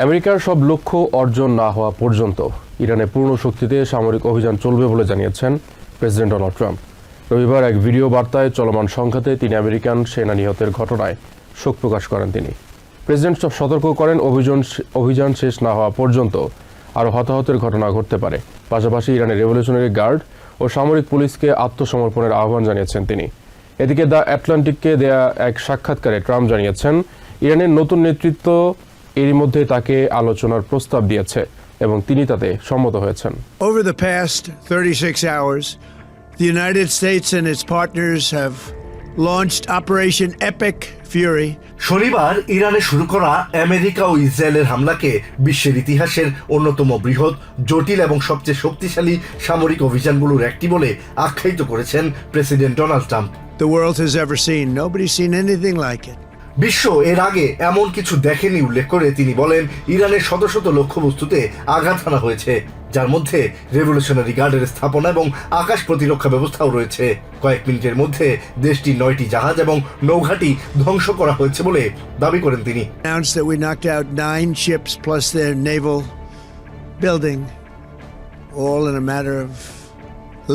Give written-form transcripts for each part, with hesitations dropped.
আমেরিকার সব লক্ষ্য অর্জন না হওয়া পর্যন্ত ইরানে পূর্ণ শক্তিতে সামরিক অভিযান চলবে বলে জানিয়েছেন প্রেসিডেন্ট ডোনাল্ড ট্রাম্প। রবিবার এক ভিডিও বার্তায় চলমান সংঘাতে তিনি আমেরিকান সেনা নিহতের ঘটনায় শোক প্রকাশ করেন। তিনি প্রেসিডেন্ট সতর্ক করেন অভিযান শেষ না হওয়া পর্যন্ত আরও হতাহতের ঘটনা ঘটতে পারে। পাশাপাশি ইরানের রেভলিউশনারি গার্ড ও সামরিক পুলিশকে আত্মসমর্পণের আহ্বান জানিয়েছেন তিনি। এদিকে দ্য আটলান্টিককে দেয়া এক সাক্ষাৎকারে ট্রাম্প জানিয়েছেন ইরানের নতুন নেতৃত্ব এরই মধ্যে তাকে আলোচনার প্রস্তাব দিয়েছে এবং তিনি তাতে সম্মত হয়েছেন। Over the past 36 hours, the United States and its partners have launched Operation Epic Fury. শনিবার ইরানে শুরু করা আমেরিকা ও ইসরায়েলের হামলাকে বিশ্বের ইতিহাসের অন্যতম বৃহৎ, জটিল এবং সবচেয়ে শক্তিশালী সামরিক অভিযানগুলোর একটি বলে আখ্যায়িত করেছেন president Donald Trump. The world has ever seen. Nobody's seen anything like it. বিশ্ব এর আগে এমন কিছু দেখেনি উল্লেখ করে তিনি বলেন ইরানের শত শত লক্ষ্যবস্তুতে আঘাত হানা হয়েছে, যার মধ্যে রেভলিউশনারি গার্ডের স্থাপনা এবং আকাশ প্রতিরক্ষা ব্যবস্থাও রয়েছে। কয়েক মিনিটের মধ্যে দেশটির 9টি জাহাজ এবং নৌঘাঁটি ধ্বংস করা হয়েছে বলে দাবি করেন তিনি। Announced that we knocked out 9 ships plus their naval building, all in a matter of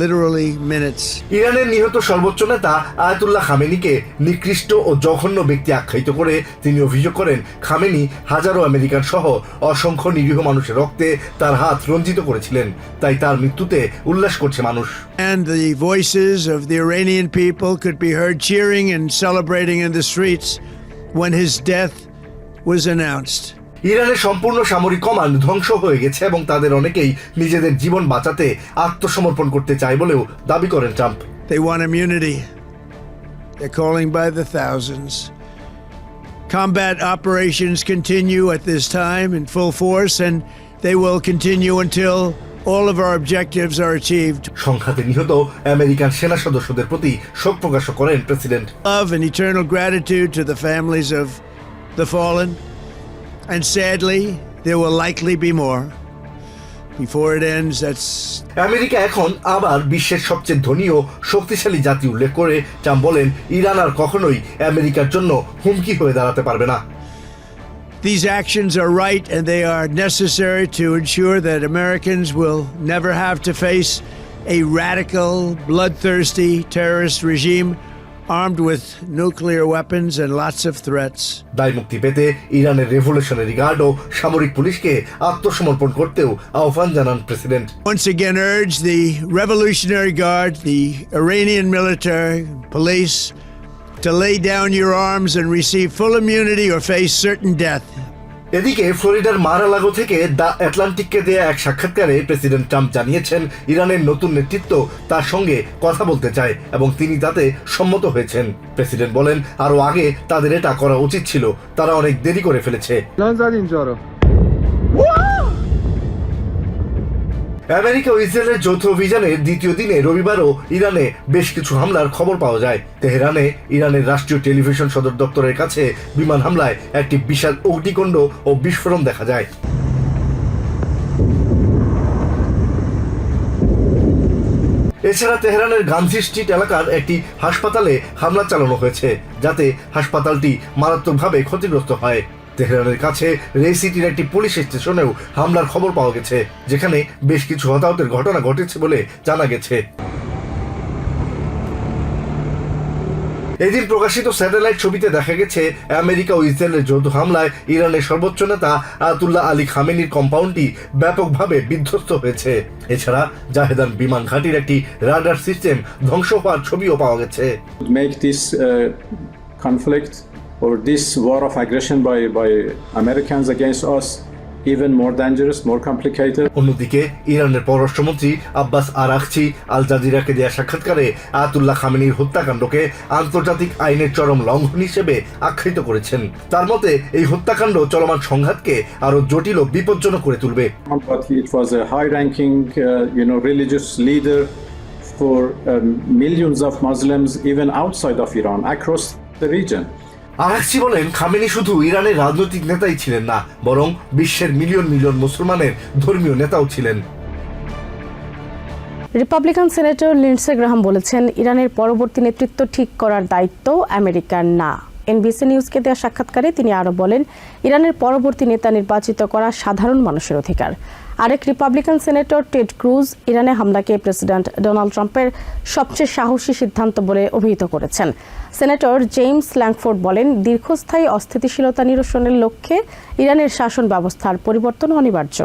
literally minutes. ইরানের নিহত সর্বোচ্চ নেতা আয়াতুল্লাহ খামেনিকে নিকৃষ্ট ও জঘন্য ব্যক্তি আখ্যায়িত করে তিনি অভিযোগ করেন খামেনি হাজারো আমেরিকান সহ অসংখ্য নিরীহ মানুষের রক্তে তার হাত রঞ্জিত করেছিলেন, তাই তার মৃত্যুতে উল্লাস করছে মানুষ। And the voices of the Iranian people could be heard cheering and celebrating in the streets when his death was announced. ইরানের সম্পূর্ণ সামরিক কমান্ড ধ্বংস হয়ে গেছে এবং তাদের অনেকেই নিজেদের জীবন বাঁচাতে আত্মসমর্পণ করতে চায় বলেও দাবি করেন Trump. They want immunity. They're calling by the thousands. Combat operations continue at this time in full force, and they will continue until all of our objectives are achieved. সংঘাতে নিহত আমেরিকান সেনা সদস্যদের প্রতি শোক প্রকাশ করেন president. Love and eternal gratitude to the families of the fallen. And sadly, there will likely be more. Before it ends, that's... America এখন আবার বিশ্বের সবচেয়ে ধনী ও শক্তিশালী জাতি উল্লেখ করে ট্রাম্প বলেন ইরান আর কখনোই আমেরিকার জন্য হুমকি হয়ে দাঁড়াতে পারবে না। These actions are right and they are necessary to ensure that Americans will never have to face a radical, bloodthirsty terrorist regime armed with nuclear weapons and lots of threats. দায় মুক্তি পেতে ইরানের রেভলিউশনারি গার্ড ও সামরিক পুলিশকে আত্মসমর্পণ করতেও আহ্বান জানান president. Once again urge the Revolutionary Guard, the Iranian military, police to lay down your arms and receive full immunity or face certain death. এদিকে ফ্লোরিডার মার-আ-লাগো থেকে দ্য আটলান্টিককে দেয়া এক সাক্ষাৎকারে প্রেসিডেন্ট ট্রাম্প জানিয়েছেন ইরানের নতুন নেতৃত্ব তার সঙ্গে কথা বলতে চায় এবং তিনি তাতে সম্মত হয়েছেন। প্রেসিডেন্ট বলেন আরও আগে তাদের এটা করা উচিত ছিল, তারা অনেক দেরি করে ফেলেছে। আমেরিকা ও ইসরায়েলের যৌথ অভিযানের দ্বিতীয় দিনে রবিবারও ইরানে বেশ কিছু হামলার খবর পাওয়া যায়। তেহরানে ইরানের রাষ্ট্রীয় টেলিভিশন সদর দপ্তরের কাছে বিমান হামলায় একটি বিশাল অগ্নিকাণ্ড ও বিস্ফোরণ দেখা যায়। এছাড়া তেহরানের গান্ধী স্ট্রিট এলাকার একটি হাসপাতালে হামলা চালানো হয়েছে, যাতে হাসপাতালটি মারাত্মকভাবে ক্ষতিগ্রস্ত হয়। তেহরানের কাছে রে সিটির একটি পুলিশ স্টেশনেও হামলার খবর পাওয়া গেছে, যেখানে বেশ কিছু হতাহতের ঘটনা ঘটেছে বলে জানা গেছে। এদিন প্রকাশিত স্যাটেলাইট ছবিতে দেখা গেছে আমেরিকা ও ইসরায়েলের যৌথ হামলায় ইরানের সর্বোচ্চ নেতা আয়াতুল্লাহ আলী খামেনির কম্পাউন্ডটি ব্যাপকভাবে বিধ্বস্ত হয়েছে। এছাড়া জাহেদান বিমান ঘাঁটির একটি রাডার সিস্টেম ধ্বংস হওয়ার ছবিও পাওয়া গেছে। Or this war of aggression by Americans against us even more dangerous, more complicated. অন্যদিকে ইরানের পররাষ্ট্রমন্ত্রী আব্বাস আরাকচি আল জাজিরাকে দেয়া সাক্ষাৎকারে আয়াতুল্লাহ খামেনির হত্যাকাণ্ডকে আন্তর্জাতিক আইনের চরম লঙ্ঘন হিসেবে আখ্যায়িত করেছেন। তার মতে এই হত্যাকাণ্ড চলমান সংঘাতকে আরো জটিল ও বিপজ্জনক করে তুলবে। But it was a high-ranking, religious leader for millions of Muslims even outside of Iran, across the region. Araghchi বলেন খামেনি শুধু ইরানের রাজনৈতিক নেতাই ছিলেন না, বরং বিশ্বের মিলিয়ন মিলিয়ন মুসলমানের ধর্মীয় নেতাও ছিলেন। রিপাবলিকান সিনেটর লিন্ডসে গ্রাহাম বলেছেন ইরানের পরবর্তী নেতৃত্ব ঠিক করার দায়িত্ব আমেরিকার না। এনবিসি নিউজকে দেওয়া সাক্ষাৎকারে তিনি আরও বলেন, ইরানের পরবর্তী নেতা নির্বাচিত করা সাধারণ মানুষের অধিকার। আরেক রিপাবলিকান সেনেটর টেড ক্রুজ ইরানে হামলাকে প্রেসিডেন্ট ডোনাল্ড ট্রাম্পের সবচেয়ে সাহসী সিদ্ধান্ত বলে অভিহিত করেছেন। সেনেটর জেমস ল্যাংফোর্ড বলেন, দীর্ঘস্থায়ী অস্থিতিশীলতা নিরসনের লক্ষ্যে ইরানের শাসন ব্যবস্থার পরিবর্তন অনিবার্য।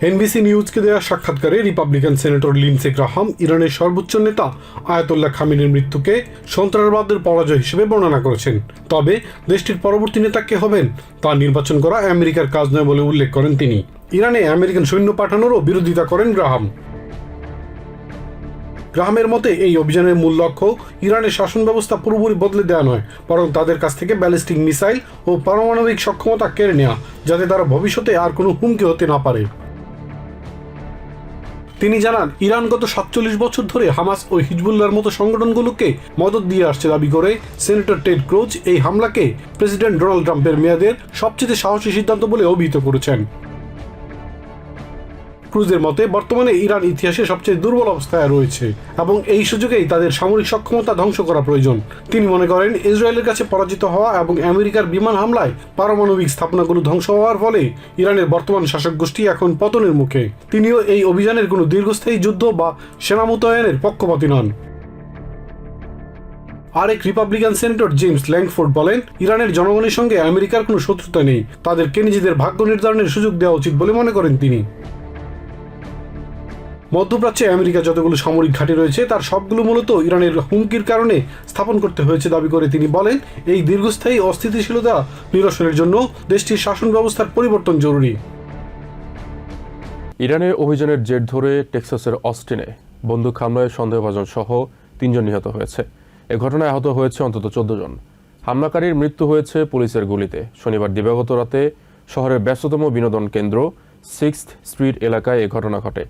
এনবিসি নিউজকে দেওয়া সাক্ষাৎকারে রিপাবলিকান সেনেটর লিন্ডসে গ্রাহাম ইরানের সর্বোচ্চ নেতা আয়াতুল্লাহ খামেনির মৃত্যুকে সন্ত্রাসবাদের পরাজয় হিসেবে বর্ণনা করেছেন। তবে দেশটির পরবর্তী নেতা কে হবেন তা নির্বাচন করা আমেরিকার কাজ নয় বলে উল্লেখ করেন তিনি। ইরানে আমেরিকান সৈন্য পাঠানোরও বিরোধিতা করেন গ্রাহামের মতে এই অভিযানের মূল লক্ষ্য ইরানের শাসন ব্যবস্থা পুরোপুরি বদলে দেওয়া নয়, বরং তাদের কাছ থেকে ব্যালিস্টিক মিসাইল ও পারমাণবিক সক্ষমতা কেড়ে নেওয়া, যাতে তারা ভবিষ্যতে আর কোনো হুমকি হতে না পারে। তিনি জানান, ইরান গত 47 বছর ধরে হামাস ও হিজবুল্লাহর মতো সংগঠনগুলোকে মদত দিয়ে আসছে দাবি করে সেনেটর টেড ক্রুজ এই হামলাকে প্রেসিডেন্ট ডোনাল্ড ট্রাম্পের মেয়াদের সবচেয়ে সাহসী সিদ্ধান্ত বলে অভিহিত করেছেন। ক্রুজের মতে বর্তমানে ইরান ইতিহাসে সবচেয়ে দুর্বল অবস্থায় রয়েছে এবং এই সুযোগেই তাদের সামরিক সক্ষমতা ধ্বংস করা প্রয়োজন। তিনি মনে করেন, ইসরায়েলের কাছে পরাজিত হওয়া এবং আমেরিকার বিমান হামলায় পারমাণবিক স্থাপনাগুলো ধ্বংস হওয়ার ফলে ইরানের বর্তমান শাসক গোষ্ঠী এখন পতনের মুখে। তিনিও এই অভিযানের কোনো দীর্ঘস্থায়ী যুদ্ধ বা সেনা মোতায়েনের পক্ষপাতী নন। আরেক রিপাবলিকান সেনেটর জেমস ল্যাংফোর্ড বলেন, ইরানের জনগণের সঙ্গে আমেরিকার কোনো শত্রুতা নেই, তাদেরকে নিজেদের ভাগ্য নির্ধারণের সুযোগ দেওয়া উচিত বলে মনে করেন তিনি। মধ্যপ্রাচ্যে আমেরিকা যতগুলো সামরিক ঘাঁটি রয়েছে তার সবগুলো মূলত ইরানের হুমকির কারণে স্থাপন করতে হয়েছে দাবি করে তিনি বলেন, এই দীর্ঘস্থায়ী অস্থিতিশীলতা নিরসনের জন্য দেশটির শাসন ব্যবস্থার পরিবর্তন জরুরি। ইরানের অভিযানের জের ধরে টেক্সাসের অস্টিনে বন্দুক হামলায় সন্দেহভাজন সহ 3 জন নিহত হয়েছে। এ ঘটনায় আহত হয়েছে অন্তত 14 জন। হামলাকারীর মৃত্যু হয়েছে পুলিশের গুলিতে। শনিবার দিবাগত রাতে শহরের ব্যস্ততম বিনোদন কেন্দ্র 6th স্ট্রিট এলাকায় এ ঘটনা ঘটে।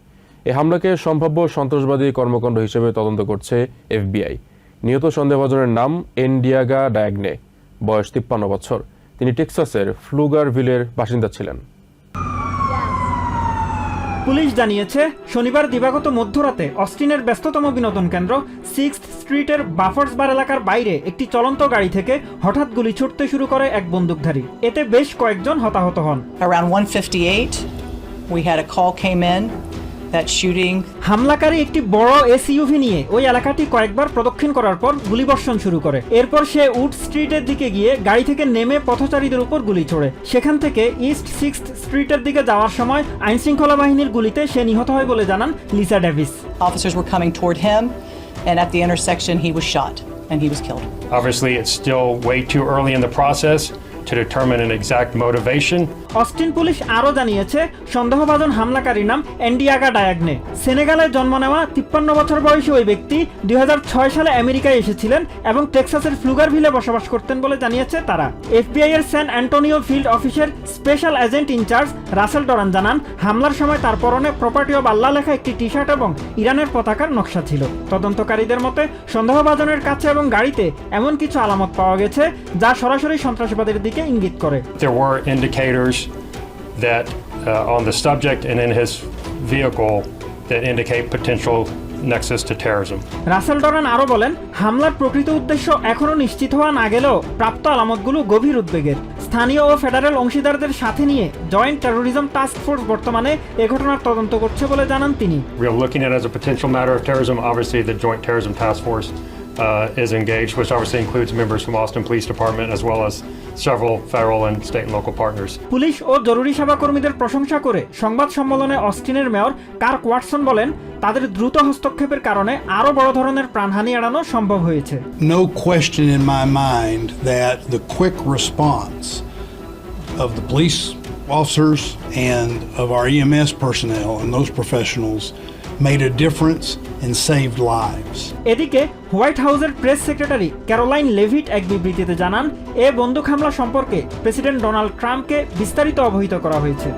এই হামলাকে সম্ভাব্য সন্ত্রাসবাদী কর্মকাণ্ড হিসেবে তদন্ত করছে FBI। নিহত সন্দেহভাজনের নাম এন্ডিয়াগা ডায়াগনে, বয়স 53 বছর। তিনি টেক্সাসের ফ্লুগারভিলের বাসিন্দা ছিলেন। পুলিশ জানিয়েছে, শনিবার দিবাগত মধ্যরাতে অস্টিনের ব্যস্ততম বিনোদন কেন্দ্র 6th স্ট্রিটের বাফার্স বার এলাকার বাইরে একটি চলন্ত গাড়ি থেকে হঠাৎ গুলি ছুটতে শুরু করে এক বন্দুকধারী। এতে বেশ কয়েকজন হতাহত হন। Around 1:58, we had a call came in that shooting. হামলাকারী একটি বড় SUV নিয়ে ওই এলাকাটি কয়েকবার প্রদক্ষিণ করার পর গুলিবর্ষণ শুরু করে। এরপর সে উড স্ট্রিটের দিকে গিয়ে গাড়ি থেকে নেমে পথচারীদের উপর গুলি ছোড়ে। সেখান থেকে ইস্ট 6th স্ট্রিটের দিকে যাওয়ার সময় আইনশৃঙ্খলা বাহিনীর গুলিতে সে নিহত হয় বলে জানান Lisa Davis. Officers were coming toward him, and at the intersection he was shot and he was killed. Obviously, it's still way too early in the process to determine an exact motivation. Austin police আরও জানিয়েছে, সন্দেহভাজন হামলাকারীর নাম এন্ডিয়াগা ডায়াগনে। সেনেগালে জন্ম নেওয়া 53 বছর বয়সী ওই ব্যক্তি 2006 সালে আমেরিকায় এসেছিলেন এবং টেক্সাসের ফ্লুগারভিলে বসবাস করতেন বলে জানিয়েছে তারা। FBI এর স্যান অ্যান্টোনিও ফিল্ড অফিসের স্পেশাল এজেন্ট ইনচার্জ রাসেল ডরান জানান, হামলার সময় তার পরনে প্রপার্টি অব আল্লাহ লেখা একটি টি-শার্ট এবং ইরানের পতাকার নকশা ছিল। তদন্তকারীদের মতে সন্দেহভাজনের কাছে এবং গাড়িতে এমন কিছু আলামত পাওয়া গেছে যা সরাসরি সন্ত্রাসবাদের দিকে ইঙ্গিত করে। There were indicators that on the subject and in his vehicle that indicate potential nexus to terrorism. Rasel ডরান আরও বলেন, হামলার প্রকৃত উদ্দেশ্য এখনও নিশ্চিত হওয়া না গেলেও প্রাপ্ত আলামতগুলো গভীর উদ্বেগের। স্থানীয় ও ফেডারেল অংশীদারদের সাথে নিয়ে জয়েন্ট টেরোরিজম টাস্ক ফোর্স বর্তমানে এ ঘটনার তদন্ত করছে বলে জানান তিনি। We are looking at it as a potential matter of terrorism. Obviously, the Joint Terrorism Task Force is engaged, which obviously includes members from Austin Police Department as well as several federal and state and local partners. Police ও জরুরি সেবা কর্মীদের প্রশংসা করে সংবাদ সম্মেলনে অস্টিনের mayor Kirk Watson বলেন, তাদের দ্রুত হস্তক্ষেপের কারণে আরও বড় ধরনের প্রাণহানি এড়ানো সম্ভব হয়েছে। No question in my mind that the quick response of the police officers and of our EMS personnel and those professionals made a difference and saved lives. এদিকে হোয়াইট হাউসের প্রেস সেক্রেটারি ক্যারোলাইন লেভিট এক বিবৃতিতে জানান, এ বন্দুক হামলা সম্পর্কে president Donald ট্রাম্পকে বিস্তারিত অবহিত করা হয়েছে।